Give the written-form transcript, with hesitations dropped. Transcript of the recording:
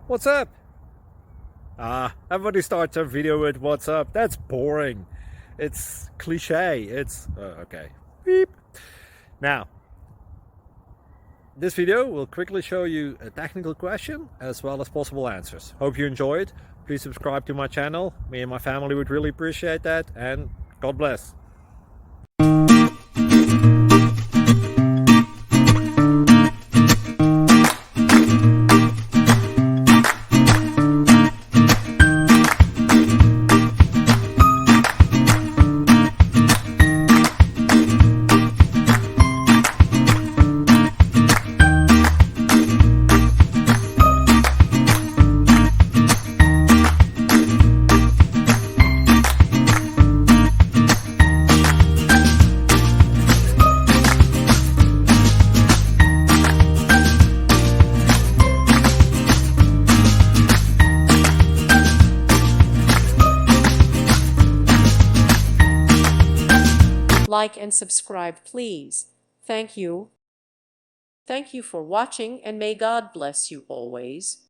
What's up? Everybody starts a video with what's up. That's boring. It's cliche. It's okay. Beep. Now, this video will quickly show you a technical question as well as possible answers. Hope you enjoyed. Please subscribe to my channel. Me and my family would really appreciate that, and God bless. Like and subscribe, please. Thank you. Thank you for watching, and may God bless you always.